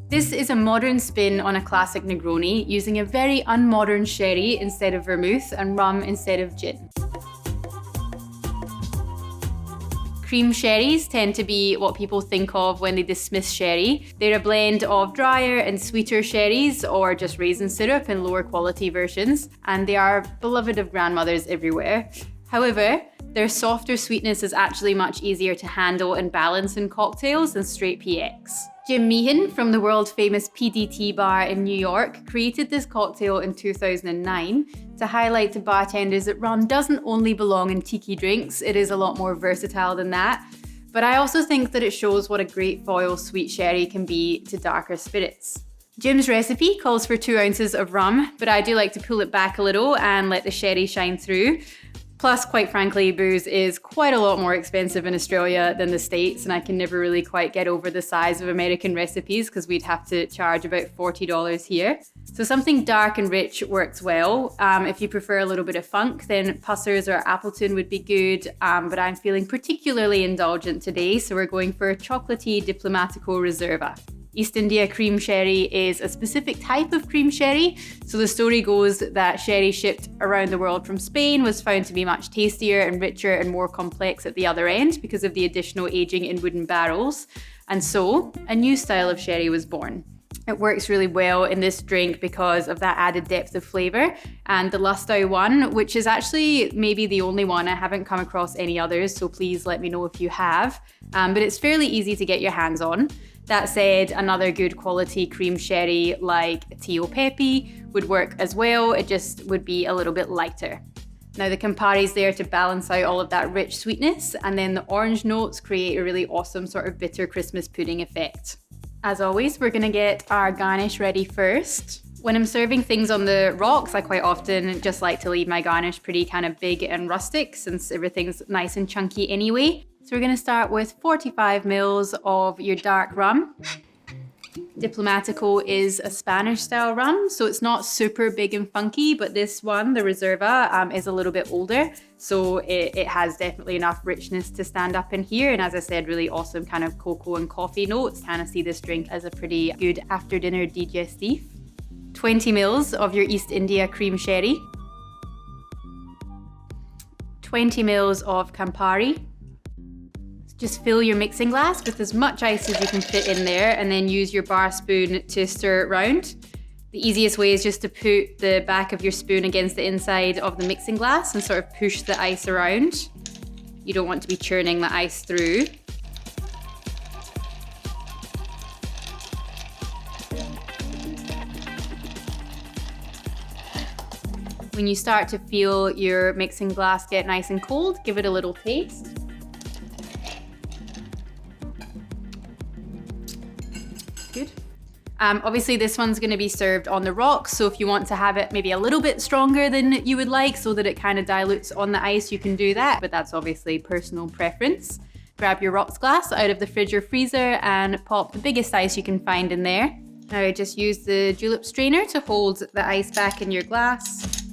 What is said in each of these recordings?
This is a modern spin on a classic Negroni, using a very unmodern sherry instead of vermouth and rum instead of gin. Cream sherries tend to be what people think of when they dismiss sherry. They're a blend of drier and sweeter sherries or just raisin syrup in lower quality versions, and they are beloved of grandmothers everywhere. However, their softer sweetness is actually much easier to handle and balance in cocktails than straight PX. Jim Meehan from the world-famous PDT bar in New York created this cocktail in 2009 to highlight to bartenders that rum doesn't only belong in tiki drinks, it is a lot more versatile than that. But I also think that it shows what a great foil sweet sherry can be to darker spirits. Jim's recipe calls for 2 ounces of rum, but I do like to pull it back a little and let the sherry shine through. Plus, quite frankly, booze is quite a lot more expensive in Australia than the States, and I can never really quite get over the size of American recipes because we'd have to charge about $40 here. So something dark and rich works well. If you prefer a little bit of funk, then Pussers or Appleton would be good, but I'm feeling particularly indulgent today, so we're going for a chocolatey Diplomatico Reserva. East India cream sherry is a specific type of cream sherry. So the story goes that sherry shipped around the world from Spain was found to be much tastier and richer and more complex at the other end because of the additional aging in wooden barrels. And so a new style of sherry was born. It works really well in this drink because of that added depth of flavour. And the Lustau one, which is actually maybe the only one, I haven't come across any others, so please let me know if you have. But it's fairly easy to get your hands on. That said, another good quality cream sherry like Tio Pepe would work as well, it just would be a little bit lighter. Now the Campari is there to balance out all of that rich sweetness, and then the orange notes create a really awesome sort of bitter Christmas pudding effect. As always, we're gonna get our garnish ready first. When I'm serving things on the rocks, I quite often just like to leave my garnish pretty kind of big and rustic since everything's nice and chunky anyway. So we're gonna start with 45 mils of your dark rum. Diplomatico is a Spanish style rum, so it's not super big and funky, but this one, the Reserva, is a little bit older. So it has definitely enough richness to stand up in here. And as I said, really awesome kind of cocoa and coffee notes. Kind of see this drink as a pretty good after dinner digestif. 20 mils of your East India cream sherry. 20 mils of Campari. Just fill your mixing glass with as much ice as you can fit in there and then use your bar spoon to stir it round. The easiest way is just to put the back of your spoon against the inside of the mixing glass and sort of push the ice around. You don't want to be churning the ice through. When you start to feel your mixing glass get nice and cold, give it a little taste. Good. Obviously this one's going to be served on the rocks, so if you want to have it maybe a little bit stronger than you would like so that it kind of dilutes on the ice, you can do that, but that's obviously personal preference. Grab your rocks glass out of the fridge or freezer and pop the biggest ice you can find in there. Now just use the julep strainer to hold the ice back in your glass.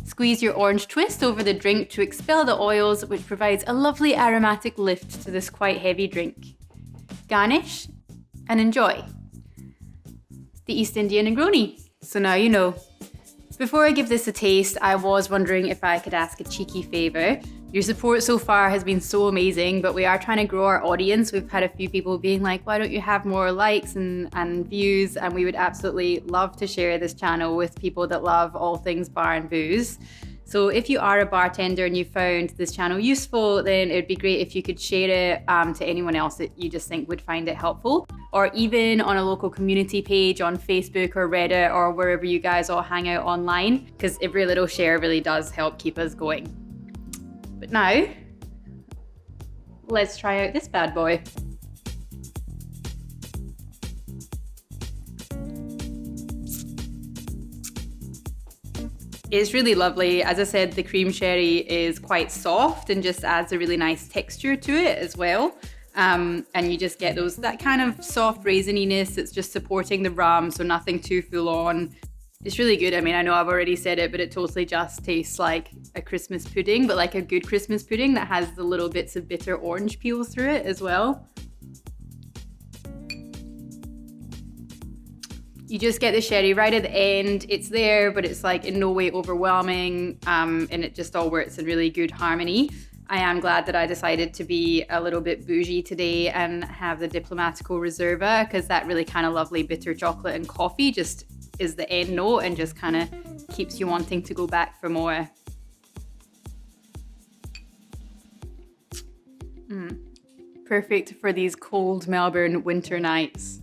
Squeeze your orange twist over the drink to expel the oils, which provides a lovely aromatic lift to this quite heavy drink. Garnish and enjoy. The East India Negroni. So now you know. Before I give this a taste, I was wondering if I could ask a cheeky favour. Your support so far has been so amazing, but we are trying to grow our audience. We've had a few people being like, why don't you have more likes and views? And we would absolutely love to share this channel with people that love all things bar and booze. So if you are a bartender and you found this channel useful, then it would be great if you could share it to anyone else that you just think would find it helpful, or even on a local community page on Facebook or Reddit or wherever you guys all hang out online, because every little share really does help keep us going. But now, let's try out this bad boy. It's really lovely. As I said, the cream sherry is quite soft and just adds a really nice texture to it as well. And you just get that kind of soft raisininess that's just supporting the rum, so nothing too full on. It's really good. I mean, I know I've already said it, but it totally just tastes like a Christmas pudding, but like a good Christmas pudding that has the little bits of bitter orange peel through it as well. You just get the sherry right at the end. It's there, but it's like in no way overwhelming, and it just all works in really good harmony. I am glad that I decided to be a little bit bougie today and have the Diplomatico Reserva, because that really kind of lovely bitter chocolate and coffee just is the end note and just kind of keeps you wanting to go back for more. Perfect for these cold Melbourne winter nights.